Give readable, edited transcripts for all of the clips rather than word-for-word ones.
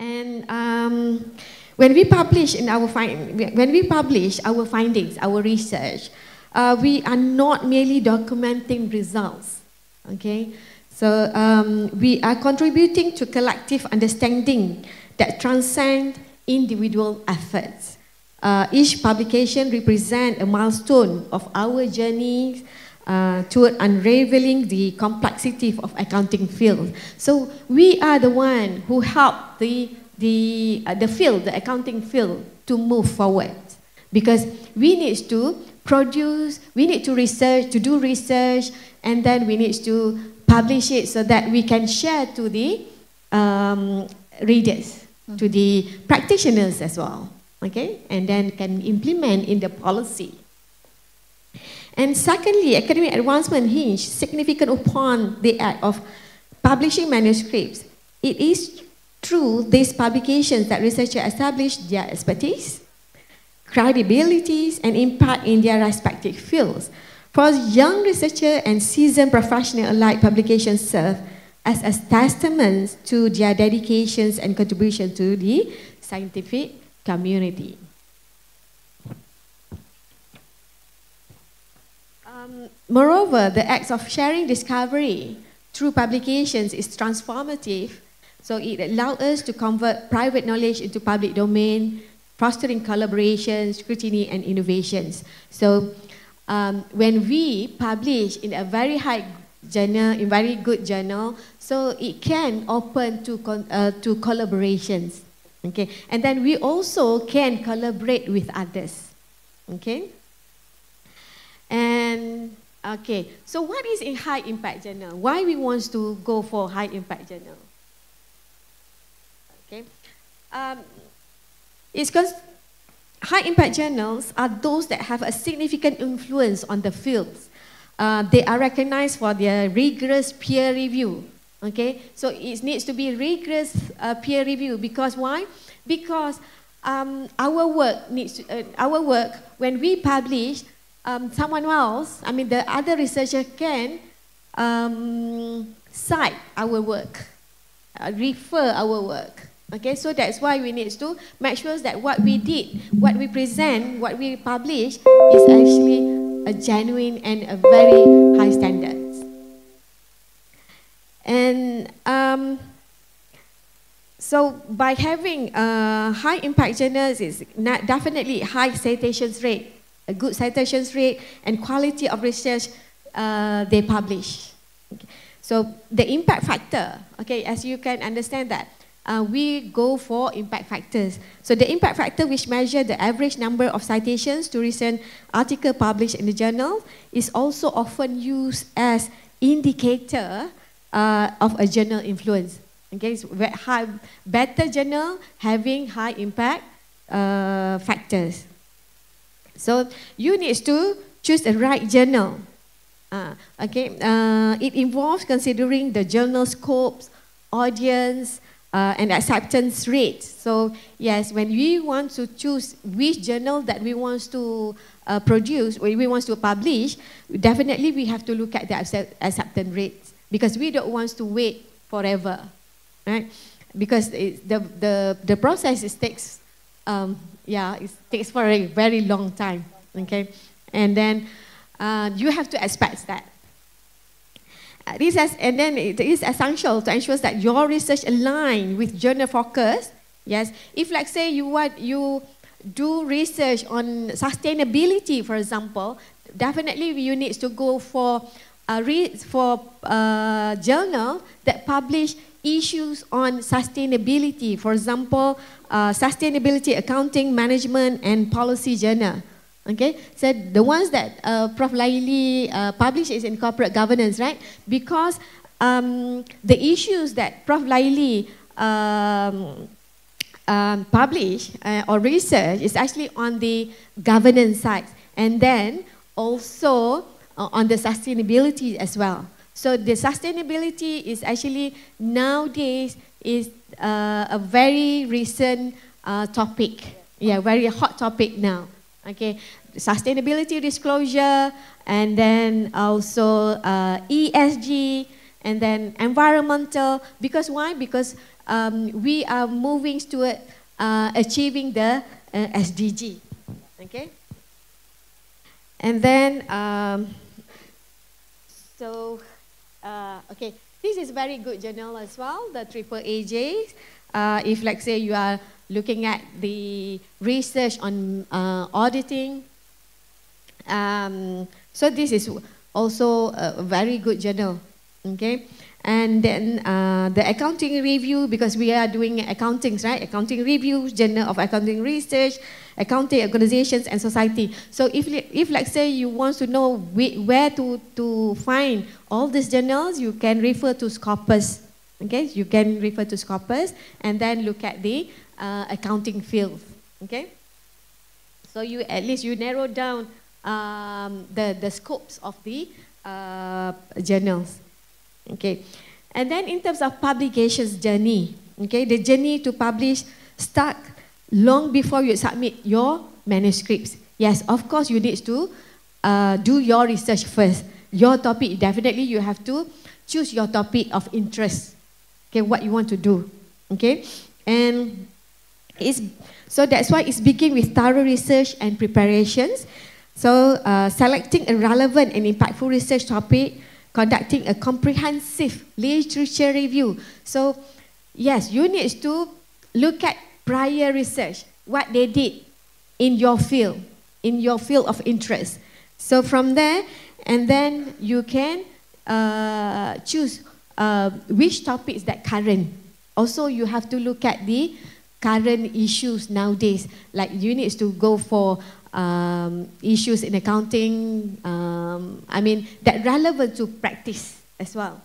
And when we publish our findings, our research, we are not merely documenting results. Okay, so we are contributing to collective understanding that transcend individual efforts. Each publication represents a milestone of our journey toward unraveling the complexity of accounting field. So we are the one who help the field, the accounting field, to move forward, because we need to produce, we need to research, to do research, and then we need to publish it so that we can share to the readers, to the practitioners as well, okay, and then can implement in the policy. And secondly, academic advancement hinge significant upon the act of publishing manuscripts. It is through these publications that researchers establish their expertise, credibilities, and impact in their respective fields. For young researchers and seasoned professionals alike, publications serve as a testament to their dedications and contribution to the scientific community. Moreover, the act of sharing discovery through publications is transformative. So it allows us to convert private knowledge into public domain, fostering collaboration, scrutiny, and innovations. So when we publish in a very high journal, in very good journal, so it can open to collaborations. Okay, and then we also can collaborate with others. Okay. And okay, so what is a high impact journal? Why we want to go for high impact journal? Okay, it's because high impact journals are those that have a significant influence on the fields. They are recognized for their rigorous peer review. Okay, so it needs to be rigorous peer review, because why? Because our work needs when we publish. Someone else, I mean the other researcher can cite our work, refer our work. Okay, so that's why we need to make sure that what we did, what we present, what we publish is actually a genuine and a very high standards. And so by having high impact journals, is definitely high citations rate, a good citations rate, and quality of research they publish. Okay. So the impact factor, okay, as you can understand that, we go for impact factors. So the impact factor, which measure the average number of citations to recent article published in the journal, is also often used as indicator of a journal influence. Okay, so better journal having high impact factors. So you need to choose the right journal. Okay, it involves considering the journal scopes, audience, and acceptance rate. So yes, when we want to choose which journal that we want to produce, or we want to publish, definitely we have to look at the acceptance rates, because we don't want to wait forever, right? Because the process takes it takes for a very long time. Okay, and then you have to expect that. And then it is essential to ensure that your research align with journal focus. Yes, if let's say you do research on sustainability, for example, definitely you need to go for journal that publish issues on sustainability. For example, sustainability accounting, management, and policy journal. Okay, so the ones that Prof. Laili published is in corporate governance, right? Because the issues that Prof. Laili publish or research is actually on the governance side, and then also on the sustainability as well. So the sustainability is actually nowadays is a very recent topic. Yeah, very hot topic now. Okay, sustainability disclosure, and then also ESG, and then environmental. Because why? Because we are moving toward achieving the SDG. Okay. And then, okay, this is very good journal as well, the AAAJ. If, like, say, you are looking at the research on auditing, so this is also a very good journal, okay? And then the accounting review, because we are doing accountings, right? Accounting review, Journal of Accounting Research, accounting organizations and society. So if let's say you want to know where to find all these journals, you can refer to Scopus. Okay, you can refer to Scopus and then look at the accounting field. Okay, so you at least you narrow down the scopes of the journals. Okay, and then in terms of publications journey, okay, the journey to publish start long before you submit your manuscripts. Yes, of course you need to do your research first. Your topic, definitely you have to choose your topic of interest. Okay, what you want to do. Okay, and so that's why it's begin with thorough research and preparations. So selecting a relevant and impactful research topic, conducting a comprehensive literature review. So yes, you need to look at prior research, what they did in your field of interest. So from there, and then you can choose which topics that current. Also, you have to look at the current issues nowadays. Like you need to go for issues in accounting, I mean, that relevant to practice as well.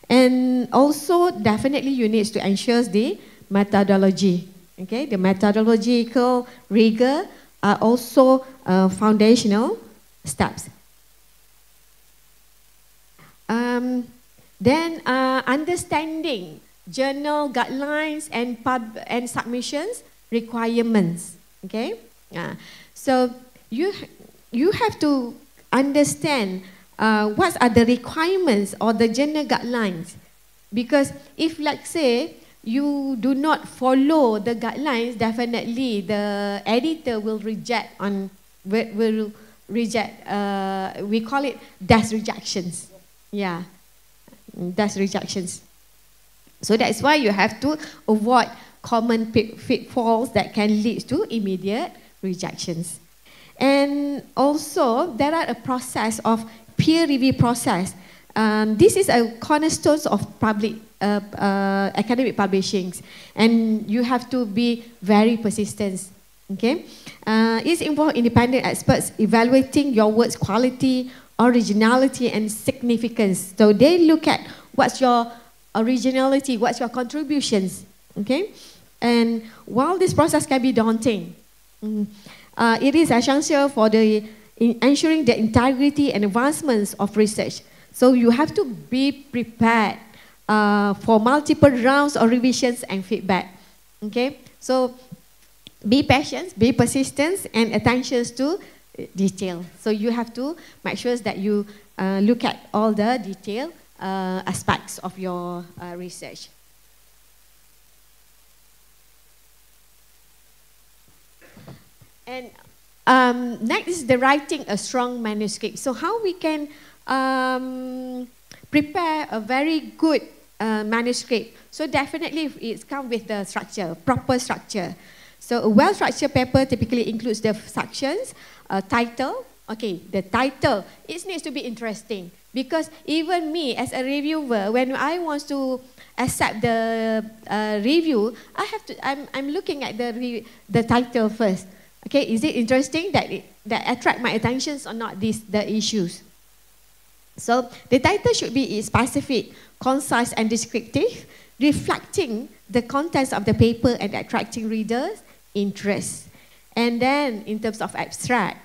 And also, definitely you need to ensure the methodology. Okay, the methodological rigor are also foundational steps. Then understanding journal guidelines and submissions requirements. Okay, so you have to understand what are the requirements or the journal guidelines, because if, like, say, you do not follow the guidelines, definitely the editor will reject we call it desk rejections. Yeah, desk rejections. So that's why you have to avoid common pitfalls that can lead to immediate rejections. And also, there are a process of peer review process. This is a cornerstone of public academic publishings, and you have to be very persistent. Okay, it involves independent experts evaluating your work's quality, originality, and significance. So they look at what's your originality, what's your contributions. Okay, and while this process can be daunting, it is essential for ensuring the integrity and advancements of research. So you have to be prepared for multiple rounds of revisions and feedback. Okay, so be patient, be persistent, and attention to detail. So you have to make sure that you look at all the detailed aspects of your research. And next is the writing a strong manuscript. So how we can prepare a very good manuscript. So definitely it comes with the structure, proper structure. So a well-structured paper typically includes the sections, title. Okay, the title, it needs to be interesting, because even me as a reviewer, when I want to accept the review, I'm looking at the title first. Okay, is it interesting that attract my attention or not? The issues. So the title should be specific, concise, and descriptive, reflecting the contents of the paper and attracting readers' interest. And then, in terms of abstract,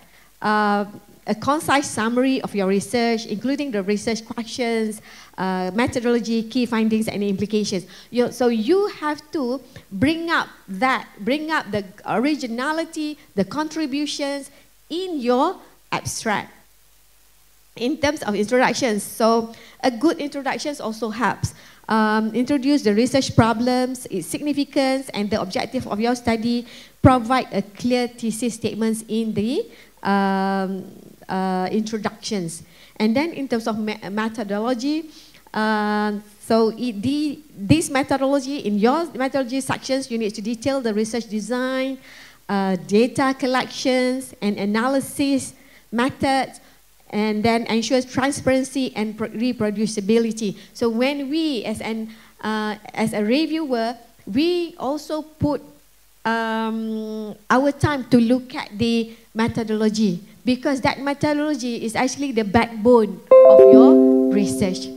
a concise summary of your research, including the research questions, methodology, key findings, and implications. So you have to bring up the originality, the contributions in your abstract. In terms of introductions, so a good introduction also helps. introduce the research problems, its significance, and the objective of your study. Provide a clear thesis statements in the introductions. And then in terms of methodology, this methodology, in your methodology sections, you need to detail the research design, data collections and analysis methods, and then ensures transparency and reproducibility. So when we, as a reviewer, we also put our time to look at the methodology, because that methodology is actually the backbone of your research.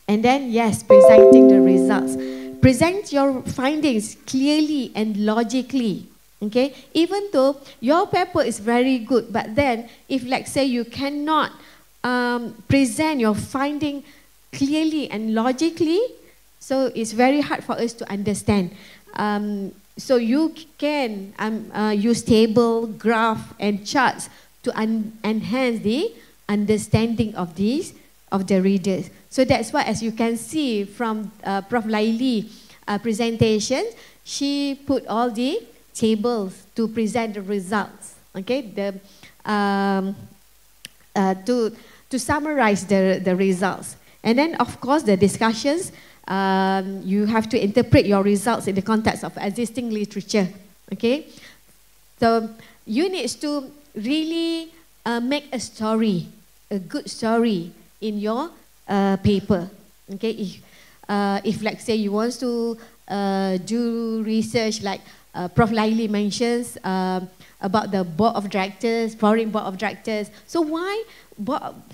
And then, yes, presenting the results. Present your findings clearly and logically. Okay, even though your paper is very good, but then if, let's say, you cannot present your finding clearly and logically, so it's very hard for us to understand. So you can use table, graph, and charts to enhance the understanding of the readers. So that's why, as you can see from Prof. Laili presentation, she put all the tables to present the results. Okay, to summarize the results, and then of course the discussions. You have to interpret your results in the context of existing literature. Okay, so you need to really make a story, a good story in your paper. Okay, if let's say you want to do research like Prof. Laili mentions about the board of directors, foreign board of directors. So why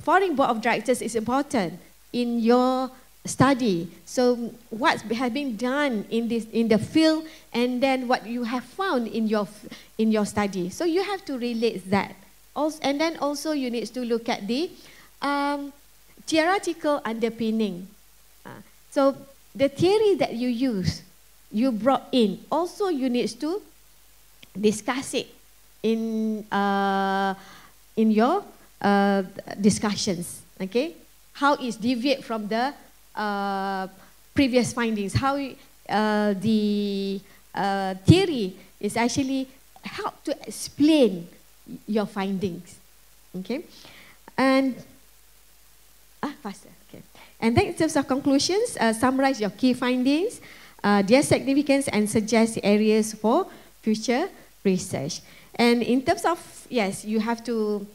foreign board of directors is important in your study? So what has been done in the field, and then what you have found in your study. So you have to relate that. Also, and then also you need to look at the theoretical underpinning. So the theory that you use, you brought in, also you need to discuss it in your discussions. Okay, how it's deviate from the previous findings, how the theory is actually help to explain your findings. Okay, and faster. Okay, and then in terms of conclusions, summarize your key findings, their significance, and suggest areas for future research. And in terms of, yes, you have to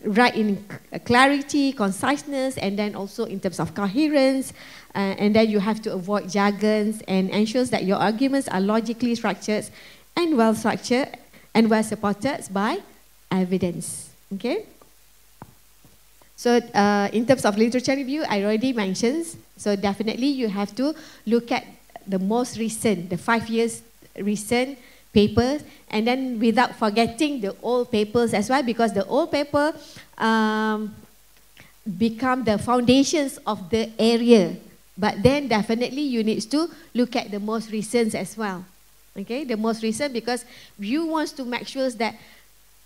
write in clarity, conciseness, and then also in terms of coherence, and then you have to avoid jargons and ensures that your arguments are logically structured and well structured and well supported by evidence. Okay. So in terms of literature review, I already mentioned, so definitely you have to look at the most recent, the 5 years recent papers, and then without forgetting the old papers as well, because the old paper become the foundations of the area. But then definitely you need to look at the most recent as well. Okay, the most recent, because you want to make sure that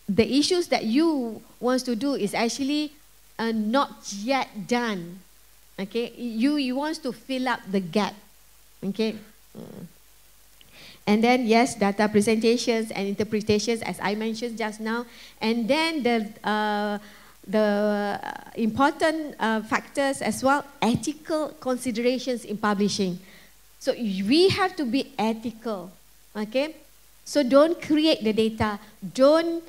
the issues that you want to do is actually not yet done. Okay, you want to fill up the gap. Okay. And then, yes, data presentations and interpretations, as I mentioned just now. And then the important factors as well, ethical considerations in publishing. So we have to be ethical, okay? So don't create the data. Don't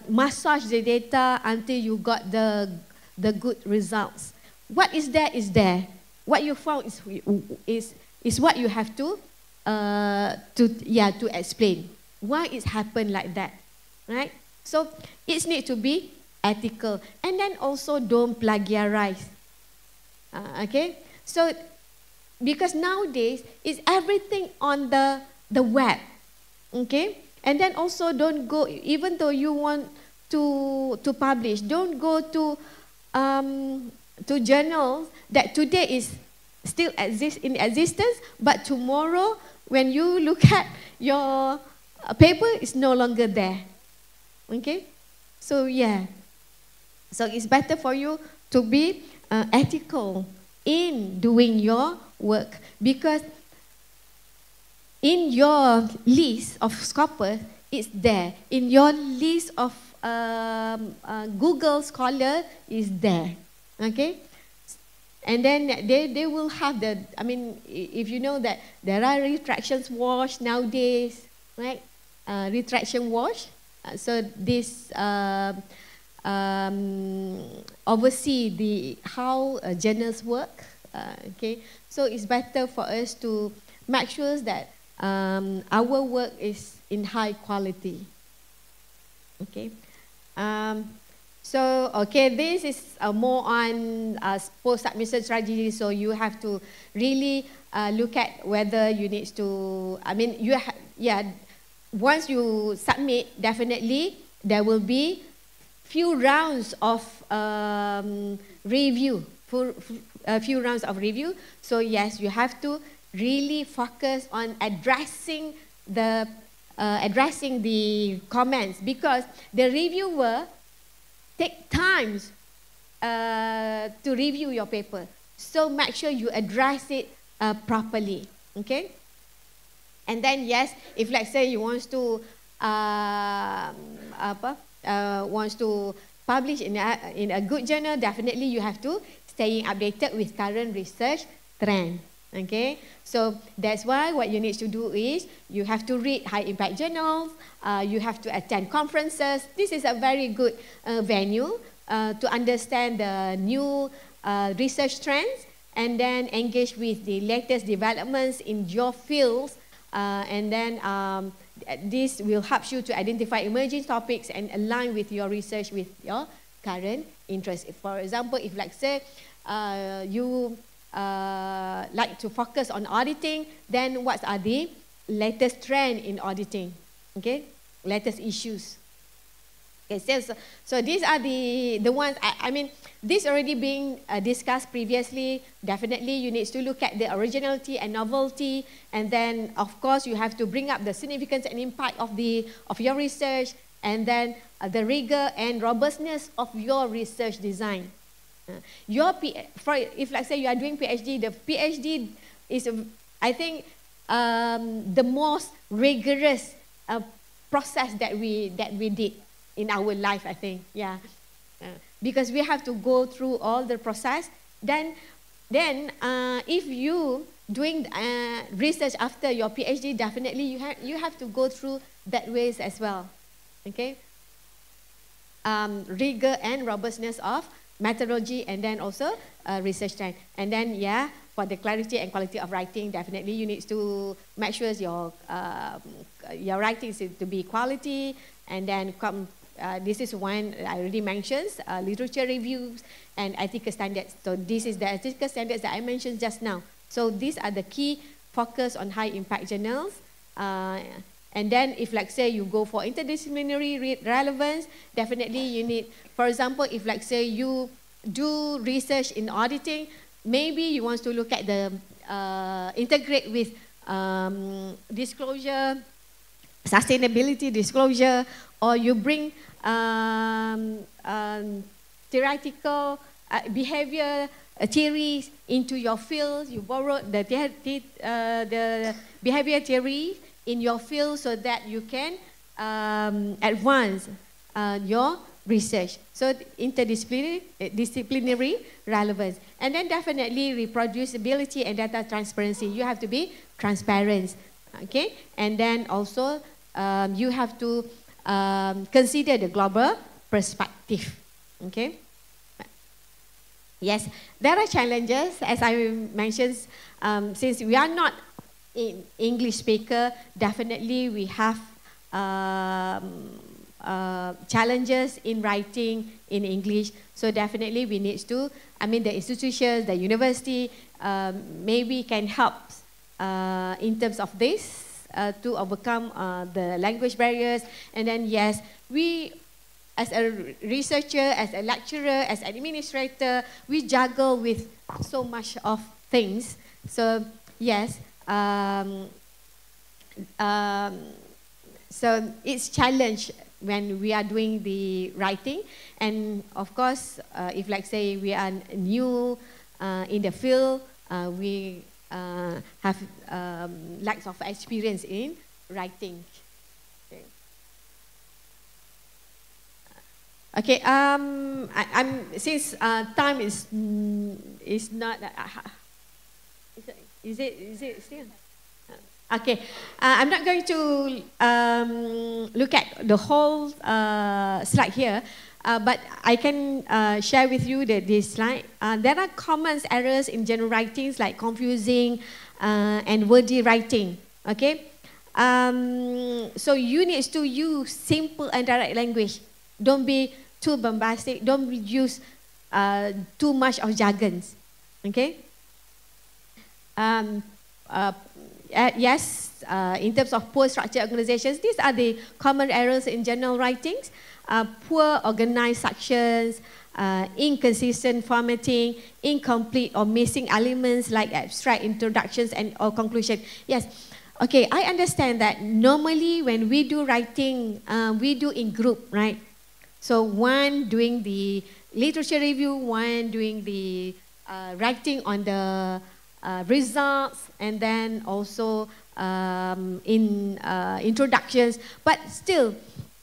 massage the data until you got the good results. What is there is there. What you found is what you have to explain why it happened like that, right? So it needs to be ethical, and then also don't plagiarize. Okay, so because nowadays it's everything on the web, okay, and then also don't go, even though you want to publish, don't go to journals that today is still in existence, but tomorrow when you look at your paper, it's no longer there. Okay? So yeah. So it's better for you to be ethical in doing your work, because in your list of Scopus, it's there. In your list of Google Scholar, is there. Okay? And then they will have the, I mean, if you know that there are retractions wash nowadays, right? Retraction wash. So this oversee the how journals work. Okay, so it's better for us to make sure that our work is in high quality. Okay. So, okay, this is more on post-submission strategy. So you have to really look at whether you need to, I mean, once you submit, definitely there will be few rounds of review, a few rounds of review. So yes, you have to really focus on addressing the comments, because the reviewer take time to review your paper. So make sure you address it properly. Okay. And then yes, if let's say you want to publish in a good journal, definitely you have to stay updated with current research trend. Okay, so that's why what you need to do is you have to read high impact journals, you have to attend conferences. This is a very good venue to understand the new research trends, and then engage with the latest developments in your fields, and then this will help you to identify emerging topics and align with your research with your current interest. For example, if like say you like to focus on auditing, then what are the latest trend in auditing? Okay, latest issues. Okay, so these are the ones, I mean, this already being discussed previously. Definitely you need to look at the originality and novelty, and then of course you have to bring up the significance and impact of your research, and then the rigor and robustness of your research design. If let's say you are doing PhD, the PhD is, I think, the most rigorous process that we did in our life, I think, yeah, because we have to go through all the process. Then, if you doing research after your PhD, definitely you have to go through that ways as well. Okay, rigor and robustness of methodology, and then also research trend. And then yeah, for the clarity and quality of writing, definitely you need to make sure your writing is to be quality, and then this is one I already mentioned, literature reviews and ethical standards. So this is the ethical standards that I mentioned just now. So these are the key focus on high impact journals. And then if like say you go for interdisciplinary relevance, definitely you need, for example, if like say you do research in auditing, maybe you want to look at the, integrate with disclosure, sustainability disclosure, or you bring theoretical behavior theories into your field. You borrow the behavior theory in your field so that you can advance your research. So interdisciplinary relevance. And then definitely reproducibility and data transparency. You have to be transparent. Okay? And then also you have to consider the global perspective. Okay? Yes, there are challenges, as I mentioned, since we are not in English speaker, definitely we have challenges in writing in English. So definitely we need to, I mean the institutions, the university, maybe can help in terms of this to overcome the language barriers. And then yes, we as a researcher, as a lecturer, as an administrator, we juggle with so much of things. So yes, so it's challenge when we are doing the writing. And of course, if like say we are new in the field, we have lacks of experience in writing. Okay. Since time is not. Is it still? Okay. I'm not going to look at the whole slide here, but I can share with you this slide. There are common errors in general writings like confusing and wordy writing. Okay. So you need to use simple and direct language. Don't be too bombastic. Don't use too much of jargons. Okay. Yes, in terms of poor structured organizations, these are the common errors in journal writings. Poor organized sections, inconsistent formatting, incomplete or missing elements like abstract introductions and or conclusion. Yes, okay, I understand that normally when we do writing, we do in group, right? So one doing the literature review, one doing the writing on the results, and then also in introductions. But still,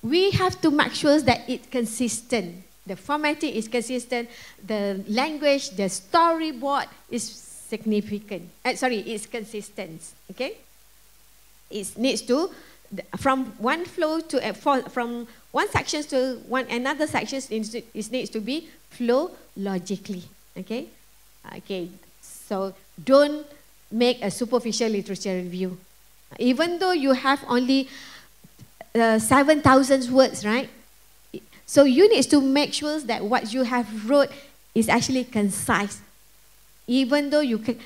we have to make sure that it's consistent. The formatting is consistent. The language, the storyboard is significant. It's consistent. Okay. It needs to from one flow to from one section to another section. It needs to be flow logically. Okay. Okay. So don't make a superficial literature review. Even though you have only 7,000 words, right? So you need to make sure that what you have wrote is actually concise. Even though you can,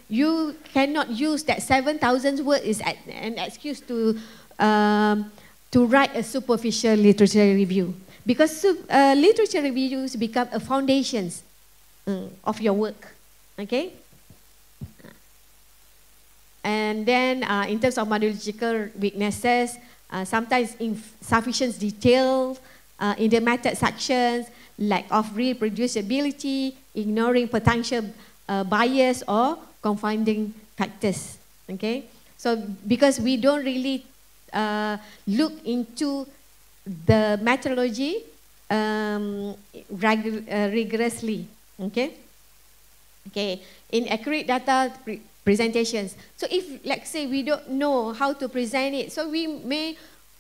you cannot use that 7,000 words is an excuse to write a superficial literature review. Because literature reviews become a foundations of your work, okay? And then in terms of methodological weaknesses, sometimes insufficient detail in the method sections, lack of reproducibility, ignoring potential bias or confounding factors, okay? So because we don't really look into the methodology rigorously. Okay. Okay. Inaccurate data presentations. So if, let's say, we don't know how to present it, so we may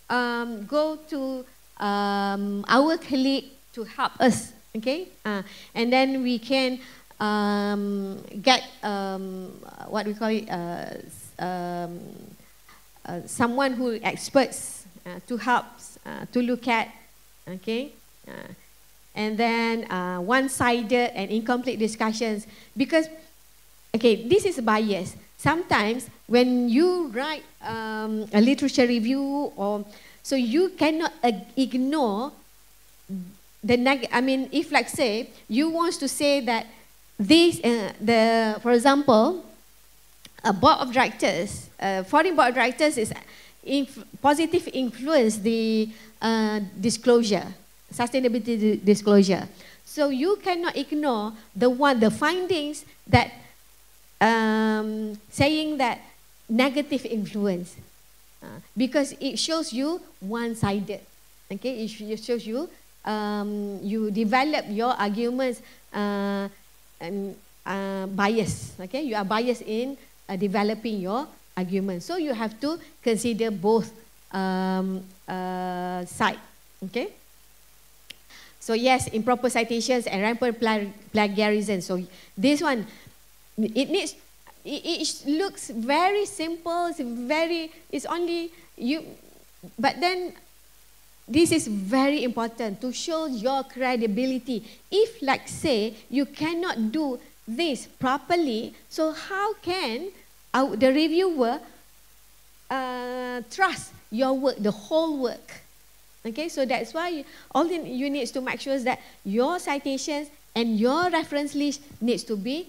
go to our colleague to help us. Okay. And then we can get what we call it, someone who experts to help to look at. Okay. And then one-sided and incomplete discussions. Because, okay, this is bias. Sometimes when you write a literature review, so you cannot ignore the if like say, you want to say that this, for example, a board of directors, foreign board of directors is positive influence the disclosure. Sustainability disclosure. So you cannot ignore the findings that saying that negative influence, because it shows you one-sided. Okay, it shows you you develop your arguments and bias. Okay, you are biased in developing your argument. So you have to consider both sides. Okay. So yes, improper citations and rampant plagiarism. So this one, it looks very simple. It's only you, but then this is very important to show your credibility. If, like say, you cannot do this properly, so how can the reviewer trust your work, the whole work? Okay, so that's why all you need to make sure that your citations and your reference list needs to be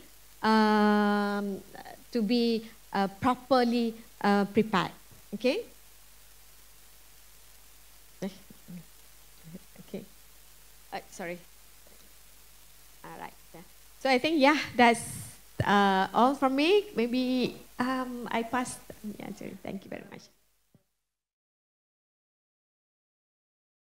properly prepared. Okay. Sorry. All right. Yeah. So I think, yeah, that's all from me. Maybe I passed. Yeah, sorry. Thank you very much.